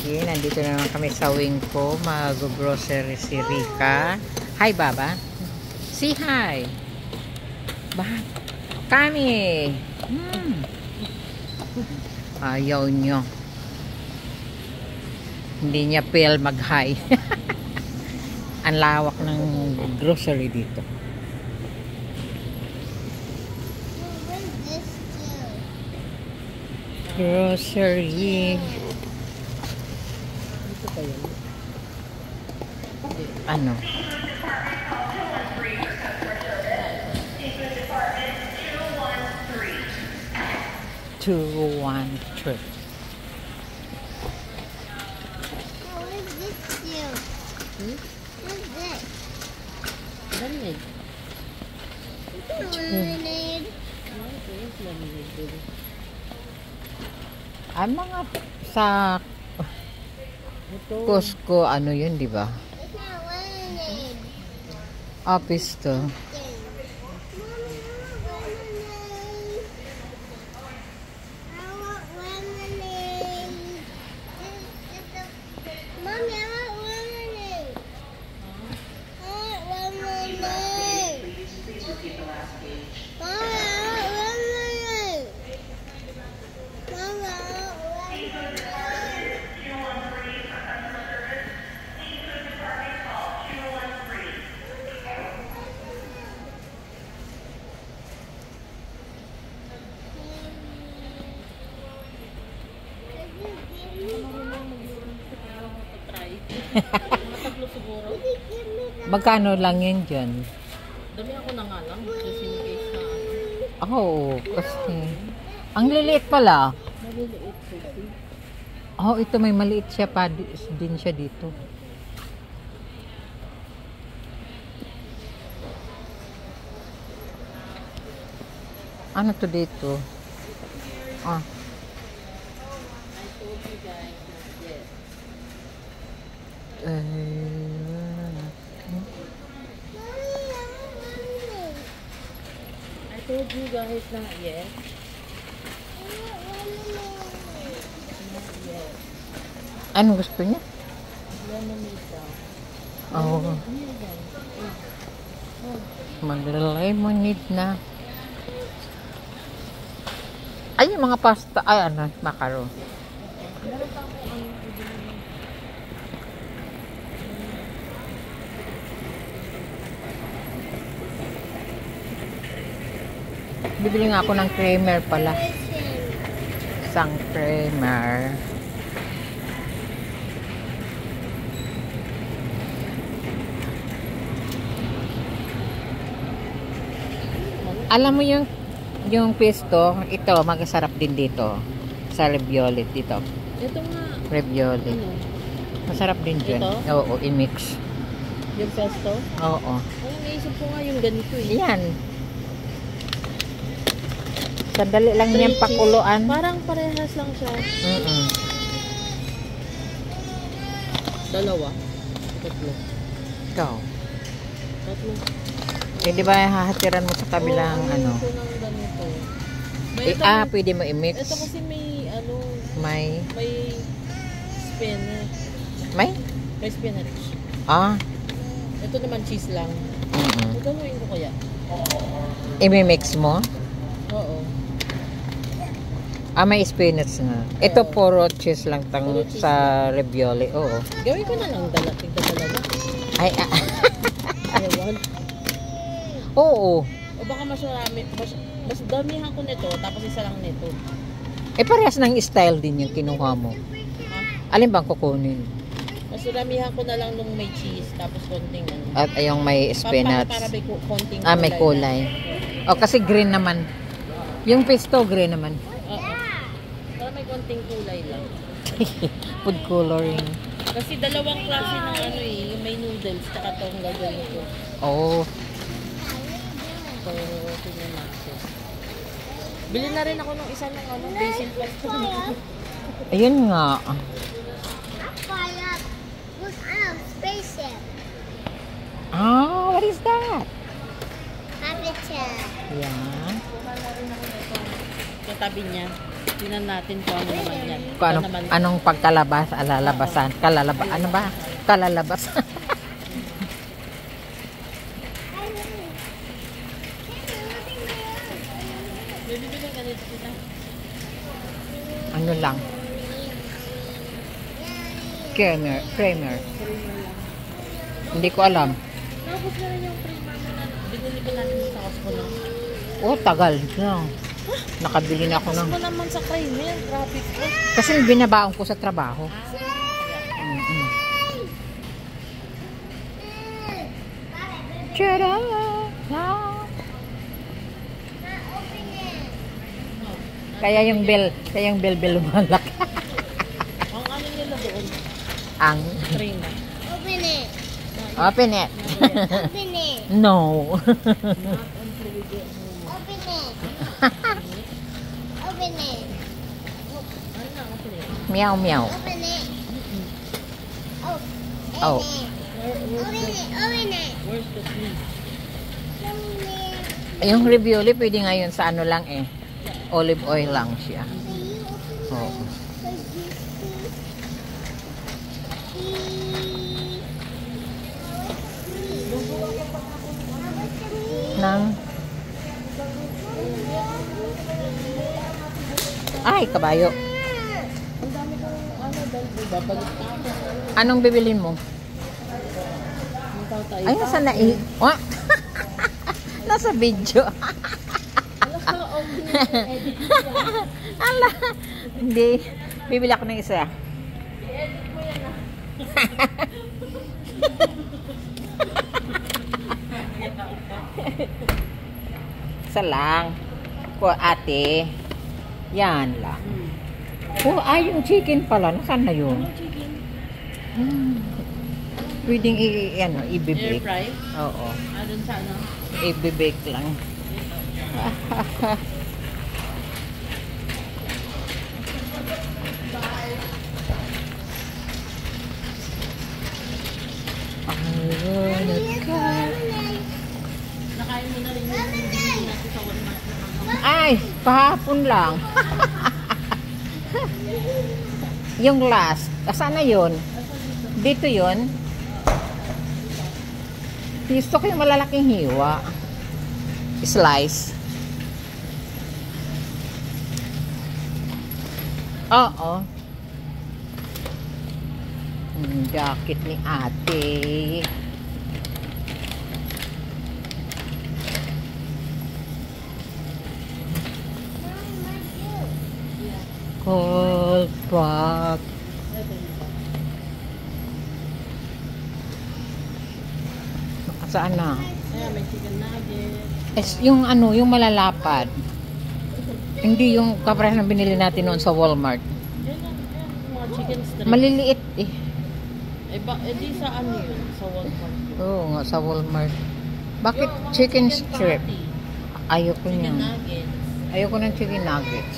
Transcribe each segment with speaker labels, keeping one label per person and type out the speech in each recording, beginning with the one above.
Speaker 1: Okay, nandito na naman kami sa wing ko. Mag-grocery si Rika. Hi, Baba. Say hi. Kami. Ayaw nyo. Hindi niya feel mag-hi. Ang lawak ng grocery dito. Grocery. Ano? Two, one, three.
Speaker 2: What is this do? What is this?
Speaker 3: Lemonade.
Speaker 2: Lemonade.
Speaker 1: Ang mga sa Costco, ano yun, di ba?
Speaker 2: It's not lemonade.
Speaker 1: Office to.
Speaker 2: Mommy, I want lemonade. Mommy, I want lemonade. I want lemonade. Mommy, I want lemonade. Mommy, I want lemonade.
Speaker 3: Tatlo siguro.
Speaker 1: Magkano lang yun dyan?
Speaker 3: Dami ako na nga lang. Just in case na ano.
Speaker 1: Oh, kasi ang liliit pala.
Speaker 3: Maliliit po.
Speaker 1: Oh, ito may maliit siya pa din siya dito. Ano to dito? Ah.
Speaker 3: I told you guys not yet. I told you guys not yet. Not yet.
Speaker 1: Ano gusto niya?
Speaker 3: Lemonade daw.
Speaker 1: Oh,
Speaker 3: Here guys.
Speaker 1: mag-lemonade na. Ay, yung mga pasta. Ay, ano, macaron.
Speaker 3: Meron pa ako ang
Speaker 1: Bibili nga ako ng creamer pala. Isang creamer. Alam mo yung pesto, ito, magasarap din dito. Sa Rebiolet dito.
Speaker 3: ito nga.
Speaker 1: Rebiolet.
Speaker 3: Ano?
Speaker 1: Masarap din dyan.
Speaker 3: Ito?
Speaker 1: Oo, i-mix.
Speaker 3: Yung pesto?
Speaker 1: Oo.
Speaker 3: Ay, naisip ko nga yung ganito eh.
Speaker 1: Yan. Sandali lang niyang pakuluan.
Speaker 3: Parang parehas lang siya. Dalawa. Tatlo.
Speaker 1: Ikaw.
Speaker 3: Tatlo.
Speaker 1: Eh, di ba hahatiran mo sa kabilang ano?
Speaker 3: Ito ng ganito.
Speaker 1: Pwede mo i-mix.
Speaker 3: Ito kasi may ano,
Speaker 1: May
Speaker 3: spinach.
Speaker 1: May?
Speaker 3: May spinach.
Speaker 1: Ah.
Speaker 3: Ito naman cheese lang. Gagawin ko kaya?
Speaker 1: I-mix mo?
Speaker 3: Oo.
Speaker 1: May spinach nga. Ito
Speaker 3: Oo.
Speaker 1: puro cheese lang
Speaker 3: Puro cheese
Speaker 1: sa ravioli. Oo.
Speaker 3: Gawin ko na lang tigdadalawa.
Speaker 1: Ay,
Speaker 3: Ewan.
Speaker 1: oo.
Speaker 3: O baka mas marami, mas damihan ko nito, tapos isa lang nito.
Speaker 1: Parehas ng style din yung kinuha mo.
Speaker 3: Ha?
Speaker 1: Alin bang kukunin?
Speaker 3: Mas damihan ko na lang nung may cheese, tapos konting ano.
Speaker 1: At yung may spinach.
Speaker 3: Para may konting
Speaker 1: May kulay. O, kasi green naman. Yung pesto, green naman.
Speaker 3: Oo. Para may konting kulay lang.
Speaker 1: Food coloring.
Speaker 3: Kasi dalawang klase ng ano eh, yung may noodles, tsaka itong gagawin ko.
Speaker 1: Oh.
Speaker 3: So, tingnan natin. Bili na rin ako ng isa ng ano, basil pesto.
Speaker 1: Ayun nga.
Speaker 2: Look, spaceship.
Speaker 1: What is that?
Speaker 2: Habitat.
Speaker 1: Yan.
Speaker 3: Sa tabi niya. Tingnan natin kung ano naman yan.
Speaker 1: Kung
Speaker 3: Ito naman,
Speaker 1: anong pagkalabas, alalabasan. Ano ba? Kalalabas.
Speaker 3: bibili ka dito kita.
Speaker 1: Ano lang. Creamer. Hindi ko alam.
Speaker 3: Tapos na rin yung creamer mo na binili ba natin sa Costco no?
Speaker 1: Oh, tagal na. Nakabili na ako ng...
Speaker 3: Costco naman sa creamer. Traffic ko.
Speaker 1: Kasi binabaon ko sa trabaho. Mm-mm. Tara! Kaya yung bell lumalak.
Speaker 3: Ang ano nila doon?
Speaker 1: Ang
Speaker 3: Creamer.
Speaker 2: Open it.
Speaker 1: open it.
Speaker 2: Open it.
Speaker 1: No.
Speaker 2: Open it. Open it.
Speaker 3: Ano na ako sila?
Speaker 1: Meow meow.
Speaker 2: Open it. Oh.
Speaker 1: Oh.
Speaker 2: Open it. Open it.
Speaker 3: Where's the sleeve?
Speaker 1: Yung ravioli pwede ngayon sa ano lang eh. Olive oil lang siya. Oo. Nang ay, kabayo.
Speaker 3: Ang dami kong ano dahil babalik na ako.
Speaker 1: Anong bibilin mo?
Speaker 3: Yung tayo.
Speaker 1: Ay, nasa What? Nasa video. Ala, hindi. Bibili ako ng isa.
Speaker 3: I-edit mo yan ah.
Speaker 1: Isa lang. Po, ate. Yan lang. Oh, ay, yung chicken pala. Nasaan na yun?
Speaker 3: Chicken.
Speaker 1: Pwedeng
Speaker 3: Air
Speaker 1: i-bake.
Speaker 3: fry?
Speaker 1: Oo.
Speaker 3: Doon sa ano?
Speaker 1: I-bake lang.
Speaker 3: Nakain mo na rin yung binili natin sa Walmart na mga
Speaker 1: Ay, kahapon lang. Yung last. Saan na yun? Dito yun. Gusto ko yung malalaking hiwa. Slice. Oo. Jacket ni ate. Cold pack. Saan na?
Speaker 3: Ayan, may chicken nuggets.
Speaker 1: Yung ano, yung malalapad. Hindi yung kapares na binili natin noon sa Walmart.
Speaker 3: Yan yan, yung mga chicken strips.
Speaker 1: Maliliit eh.
Speaker 3: Di sa ano yun? Sa Walmart.
Speaker 1: Oo nga, sa Walmart. Bakit
Speaker 3: Yung mga
Speaker 1: chicken strip?
Speaker 3: patty,
Speaker 1: Ayoko
Speaker 3: Chicken
Speaker 1: niya.
Speaker 3: nuggets.
Speaker 1: Ayoko ng chicken nuggets.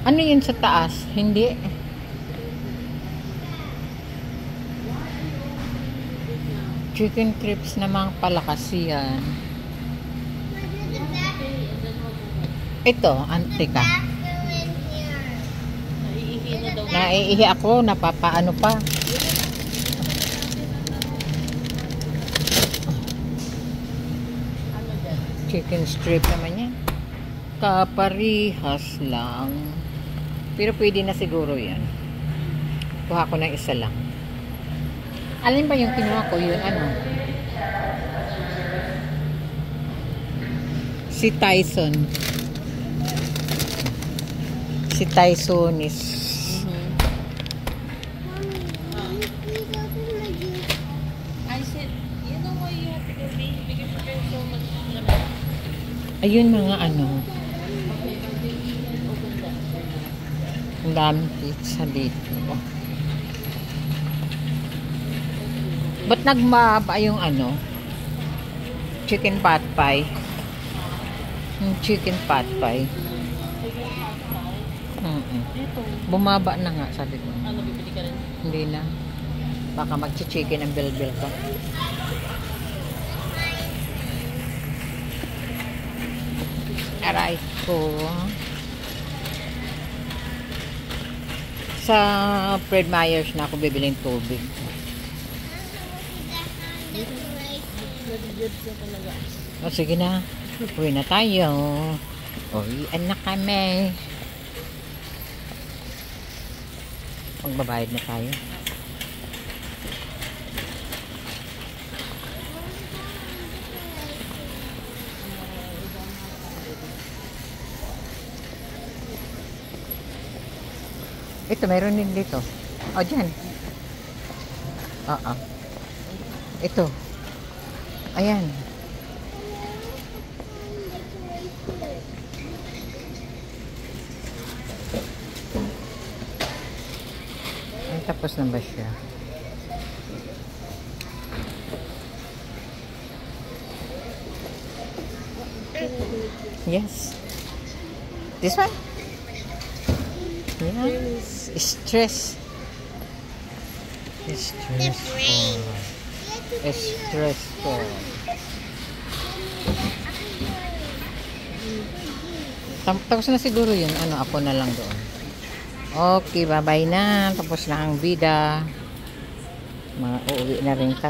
Speaker 1: Ano yun sa taas? Hindi. Chicken strips namang palakas yan. Ito, antika.
Speaker 3: Naiihi na daw.
Speaker 1: Naiihi ako, napapaano pa.
Speaker 3: Ano dyan?
Speaker 1: Chicken strip naman yan. Kaparihas lang. Pero pwede na siguro yan. Kuha ko ng isa lang. Alin ba yung kinuha ko yun? Ano? Si Tyson. Si Tysonis.
Speaker 3: I said, you know why you have to go big because you drink so much lemon.
Speaker 1: Ayun mga ano.
Speaker 3: Okay, open that.
Speaker 1: Ang daming pizza dito. Ba't nagmaba yung ano? Chicken pot pie. Yung chicken pot pie.
Speaker 3: Dito.
Speaker 1: Bumaba na nga, sabi ko.
Speaker 3: Ano, bibili ka rin?
Speaker 1: Hindi na. Baka mag-chicken ang bilbil ko. aray ko. Sa Fred Meyers na ako bibiling tubig.
Speaker 3: Nag-good siya talaga.
Speaker 1: O sige na. Uwi na tayo. Uwian na kami. Magbabayad na tayo. Ito, meron din dito. O, dyan. Oo. Ito. Ayan. Ay, tapos na ba siya? Yes. This one? Yes. Stress. Stressful. Stressful. Tapos na siguro yun. Ano, ako na lang doon. Okay, bye-bye na. Tapos na ang bida. Uuwi na rin kami.